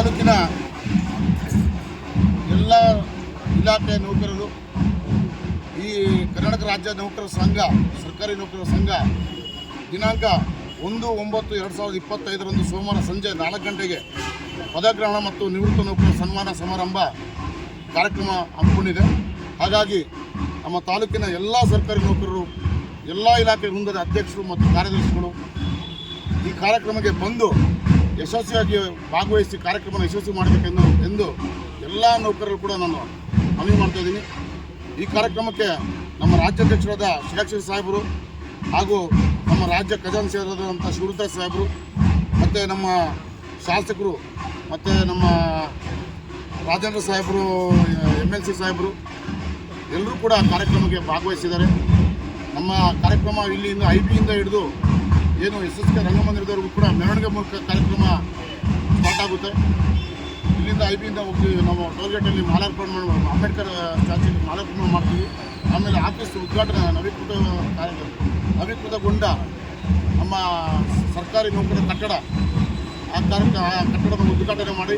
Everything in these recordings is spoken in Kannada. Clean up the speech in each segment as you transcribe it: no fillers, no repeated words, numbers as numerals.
ತಾಲೂಕಿನ ಎಲ್ಲ ಇಲಾಖೆ ನೌಕರರು, ಈ ಕರ್ನಾಟಕ ರಾಜ್ಯ ನೌಕರರ ಸಂಘ, ಸರ್ಕಾರಿ ನೌಕರರ ಸಂಘ ದಿನಾಂಕ 1/9/2025 ಸೋಮವಾರ ಸಂಜೆ 4 ಗಂಟೆಗೆ ಪದಗ್ರಹಣ ಮತ್ತು ನಿವೃತ್ತ ನೌಕರರ ಸನ್ಮಾನ ಸಮಾರಂಭ ಕಾರ್ಯಕ್ರಮ ಹಮ್ಮಿಕೊಂಡಿದೆ. ಹಾಗಾಗಿ ನಮ್ಮ ತಾಲೂಕಿನ ಎಲ್ಲ ಸರ್ಕಾರಿ ನೌಕರರು, ಎಲ್ಲ ಇಲಾಖೆ ವೃಂದದ ಅಧ್ಯಕ್ಷರು ಮತ್ತು ಕಾರ್ಯದರ್ಶಿಗಳು ಈ ಕಾರ್ಯಕ್ರಮಕ್ಕೆ ಬಂದು ಯಶಸ್ವಿಯಾಗಿ ಭಾಗವಹಿಸಿ ಕಾರ್ಯಕ್ರಮ ಯಶಸ್ವಿ ಮಾಡಬೇಕೆಂದು ಎಲ್ಲ ನೌಕರರು ಕೂಡ ನಾನು ಮನವಿ ಮಾಡ್ತಾಯಿದ್ದೀನಿ. ಈ ಕಾರ್ಯಕ್ರಮಕ್ಕೆ ನಮ್ಮ ರಾಜ್ಯಾಧ್ಯಕ್ಷರಾದ ಷಡಕ್ಷರಿ ಸಾಹೇಬರು ಹಾಗೂ ನಮ್ಮ ರಾಜ್ಯ ಖಜಾಂಚಿಯಾದಂಥ ಶಿವರುದ್ರಾಜ್ ಸಾಹೇಬರು ಮತ್ತು ನಮ್ಮ ಶಾಸಕರು ಮತ್ತು ನಮ್ಮ ರಾಜೇಂದ್ರ ಸಾಹೇಬರು, MLC ಸಾಹೇಬರು ಎಲ್ಲರೂ ಕೂಡ ಕಾರ್ಯಕ್ರಮಕ್ಕೆ ಭಾಗವಹಿಸಿದ್ದಾರೆ. ನಮ್ಮ ಕಾರ್ಯಕ್ರಮ ಇಲ್ಲಿಂದ IBಯಿಂದ ಹಿಡಿದು ಏನು SSK ರಂಗಮಂದಿರದವರೆಗೂ ಕೂಡ ಮೆರವಣಿಗೆ ಮೂಲಕ ಕಾರ್ಯಕ್ರಮ ಸ್ಟಾರ್ಟ್ ಆಗುತ್ತೆ. ಇಲ್ಲಿಂದ IBಯಿಂದ ಹೋಗಿ ನಾವು ಟೋಲ್ಗೇಟಲ್ಲಿ ಮಾಲಾರ್ಪಣೆ ಅಂಬೇಡ್ಕರ್ ಸ್ಟ್ಯಾಚ್ಯೂಗೆ ಮಾಲಾರ್ಪಣೆ ಮಾಡ್ತೀವಿ. ಆಮೇಲೆ ಆಫೀಸ್ ಉದ್ಘಾಟನೆ ನವೀಕೃತಗೊಂಡ ನಮ್ಮ ಸರ್ಕಾರಿ ನೌಕರರ ಕಟ್ಟಡ, ಆ ಕಟ್ಟಡದ ಉದ್ಘಾಟನೆ ಮಾಡಿ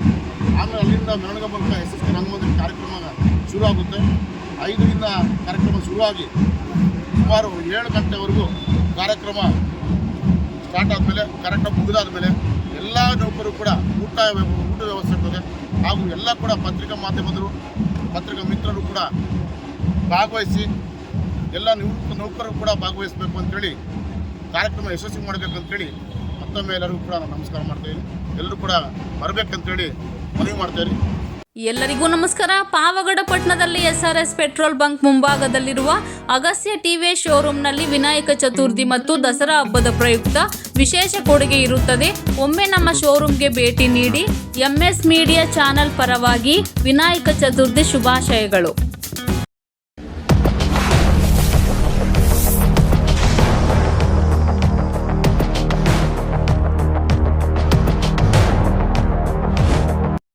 ಆಮೇಲೆ ಅಲ್ಲಿಂದ ಮೆರವಣಿಗೆ ಮೂಲಕ SSK ರಂಗಮಂದಿರ ಕಾರ್ಯಕ್ರಮ ಶುರು ಆಗುತ್ತೆ. 5ರಿಂದ ಕಾರ್ಯಕ್ರಮ ಶುರುವಾಗಿ ಸುಮಾರು 7 ಗಂಟೆವರೆಗೂ ಕಾರ್ಯಕ್ರಮ ಸ್ಟಾರ್ಟ್ ಆದಮೇಲೆ, ಕಾರ್ಯಕ್ರಮ ಮುಗಿದಾದ ಮೇಲೆ ಎಲ್ಲ ನೌಕರರು ಕೂಡ ಊಟ ವ್ಯವಸ್ಥೆ ಇರ್ತದೆ. ಹಾಗೂ ಎಲ್ಲ ಕೂಡ ಪತ್ರಿಕಾ ಮಾಧ್ಯಮದರು, ಪತ್ರಿಕಾ ಮಿತ್ರರು ಕೂಡ ಭಾಗವಹಿಸಿ ಎಲ್ಲ ನಿವೃತ್ತ ನೌಕರರು ಕೂಡ ಭಾಗವಹಿಸಬೇಕು ಅಂತೇಳಿ, ಕಾರ್ಯಕ್ರಮ ಯಶಸ್ವಿ ಮಾಡಬೇಕಂತೇಳಿ ಮತ್ತೊಮ್ಮೆ ಎಲ್ಲರಿಗೂ ಕೂಡ ನಾನು ನಮಸ್ಕಾರ ಮಾಡ್ತಾಯಿದ್ದೀನಿ. ಎಲ್ಲರೂ ಕೂಡ ಬರಬೇಕಂತೇಳಿ ಮನವಿ ಮಾಡ್ತಾಯಿದ್ದೀನಿ. ಎಲ್ಲರಿಗೂ ನಮಸ್ಕಾರ. ಪಾವಗಡ ಪಟ್ಟಣದಲ್ಲಿ SRS ಪೆಟ್ರೋಲ್ ಬಂಕ್ ಮುಂಭಾಗದಲ್ಲಿರುವ ಅಗಸ್ತ್ಯ TVS ಶೋರೂಮ್ನಲ್ಲಿ ವಿನಾಯಕ ಚತುರ್ಥಿ ಮತ್ತು ದಸರಾ ಹಬ್ಬದ ಪ್ರಯುಕ್ತ ವಿಶೇಷ ಕೊಡುಗೆ ಇರುತ್ತದೆ. ಒಮ್ಮೆ ನಮ್ಮ ಶೋರೂಮ್ಗೆ ಭೇಟಿ ನೀಡಿ. MS ಮೀಡಿಯಾ ಚಾನಲ್ ಪರವಾಗಿ ವಿನಾಯಕ ಚತುರ್ಥಿ ಶುಭಾಶಯಗಳು.